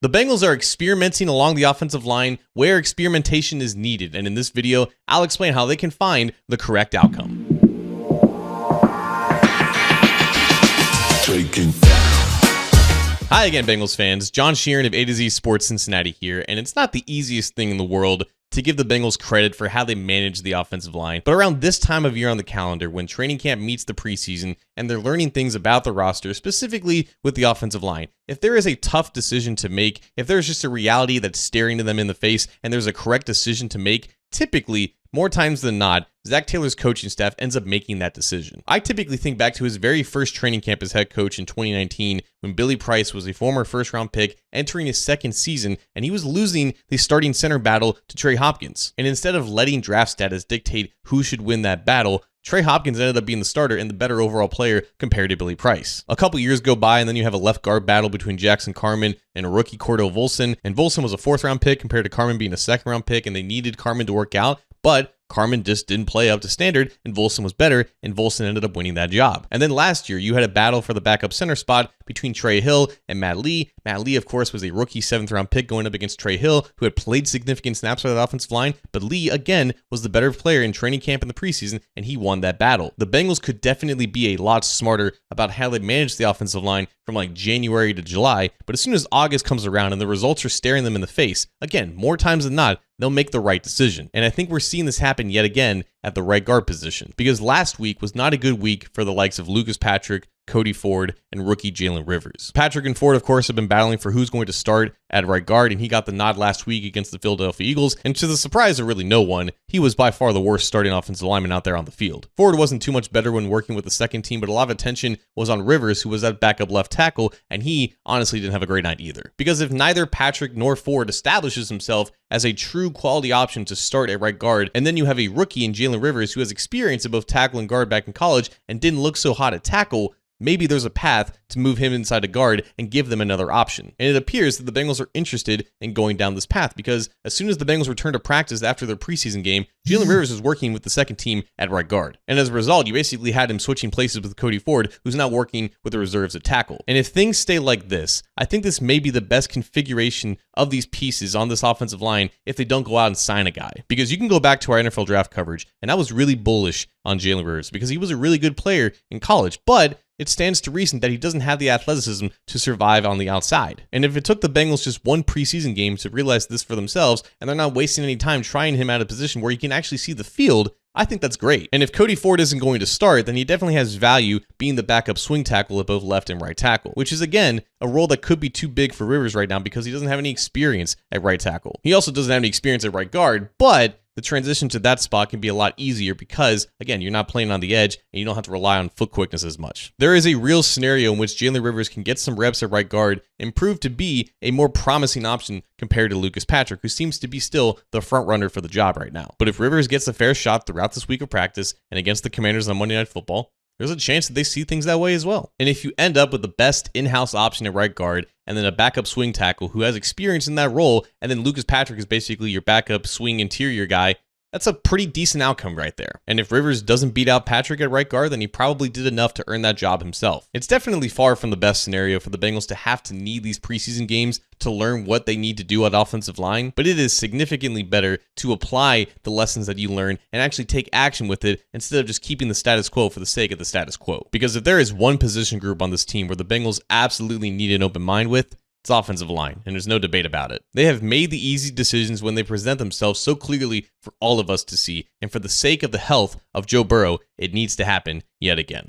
The Bengals are experimenting along the offensive line where experimentation is needed, and in this video, I'll explain how they can find the correct outcome. Hi again, Bengals fans. John Sheeran of A to Z Sports Cincinnati here, and it's not the easiest thing in the world to give the Bengals credit for how they manage the offensive line. But around this time of year on the calendar, when training camp meets the preseason and they're learning things about the roster, specifically with the offensive line, if there is a tough decision to make, if there's just a reality that's staring to them in the face and there's a correct decision to make, typically, more times than not, Zach Taylor's coaching staff ends up making that decision. I typically think back to his very first training camp as head coach in 2019 when Billy Price was a former first-round pick entering his second season, and he was losing the starting center battle to Trey Hopkins. And instead of letting draft status dictate who should win that battle, Trey Hopkins ended up being the starter and the better overall player compared to Billy Price. A couple years go by, and then you have a left guard battle between Jackson Carman and a rookie Cordell Volson. And Volson was a fourth-round pick compared to Carman being a second-round pick, and they needed Carman to work out, but Carman just didn't play up to standard, and Volson was better, and Volson ended up winning that job. And then last year, you had a battle for the backup center spot between Trey Hill and Matt Lee. Matt Lee, of course, was a rookie 7th-round pick going up against Trey Hill, who had played significant snaps for the offensive line, but Lee, again, was the better player in training camp in the preseason, and he won that battle. The Bengals could definitely be a lot smarter about how they manage the offensive line from like January to July, but as soon as August comes around and the results are staring them in the face, again, more times than not, they'll make the right decision. And I think we're seeing this happen yet again at the right guard position, because last week was not a good week for the likes of Lucas Patrick, Cody Ford, and rookie Jalen Rivers. Patrick and Ford, of course, have been battling for who's going to start at right guard, and he got the nod last week against the Philadelphia Eagles, and to the surprise of really no one, he was by far the worst starting offensive lineman out there on the field. Ford wasn't too much better when working with the second team, but a lot of attention was on Rivers, who was at backup left tackle, and he honestly didn't have a great night either. Because if neither Patrick nor Ford establishes himself as a true quality option to start at right guard, and then you have a rookie in Jalen Rivers who has experience at both tackle and guard back in college and didn't look so hot at tackle, maybe there's a path to move him inside a guard and give them another option. And it appears that the Bengals are interested in going down this path, because as soon as the Bengals return to practice after their preseason game, Jalen Rivers is working with the second team at right guard. And as a result, you basically had him switching places with Cody Ford, who's now working with the reserves at tackle. And if things stay like this, I think this may be the best configuration of these pieces on this offensive line if they don't go out and sign a guy. Because you can go back to our NFL draft coverage, and I was really bullish on Jalen Rivers because he was a really good player in college, but it stands to reason that he doesn't have the athleticism to survive on the outside. And if it took the Bengals just one preseason game to realize this for themselves, and they're not wasting any time trying him out of a position where he can actually see the field, I think that's great. And if Cody Ford isn't going to start, then he definitely has value being the backup swing tackle at both left and right tackle, which is, again, a role that could be too big for Rivers right now because he doesn't have any experience at right tackle. He also doesn't have any experience at right guard, but the transition to that spot can be a lot easier because, again, you're not playing on the edge and you don't have to rely on foot quickness as much. There is a real scenario in which Jalen Rivers can get some reps at right guard and prove to be a more promising option compared to Lucas Patrick, who seems to be still the front runner for the job right now. But if Rivers gets a fair shot throughout this week of practice and against the Commanders on Monday Night Football, there's a chance that they see things that way as well. And if you end up with the best in-house option at right guard and then a backup swing tackle who has experience in that role, and then Lucas Patrick is basically your backup swing interior guy, that's a pretty decent outcome right there. And if Rivers doesn't beat out Patrick at right guard, then he probably did enough to earn that job himself. It's definitely far from the best scenario for the Bengals to have to need these preseason games to learn what they need to do at offensive line, but it is significantly better to apply the lessons that you learn and actually take action with it instead of just keeping the status quo for the sake of the status quo. Because if there is one position group on this team where the Bengals absolutely need an open mind with, it's offensive line, and there's no debate about it. They have made the easy decisions when they present themselves so clearly for all of us to see, and for the sake of the health of Joe Burrow, it needs to happen yet again.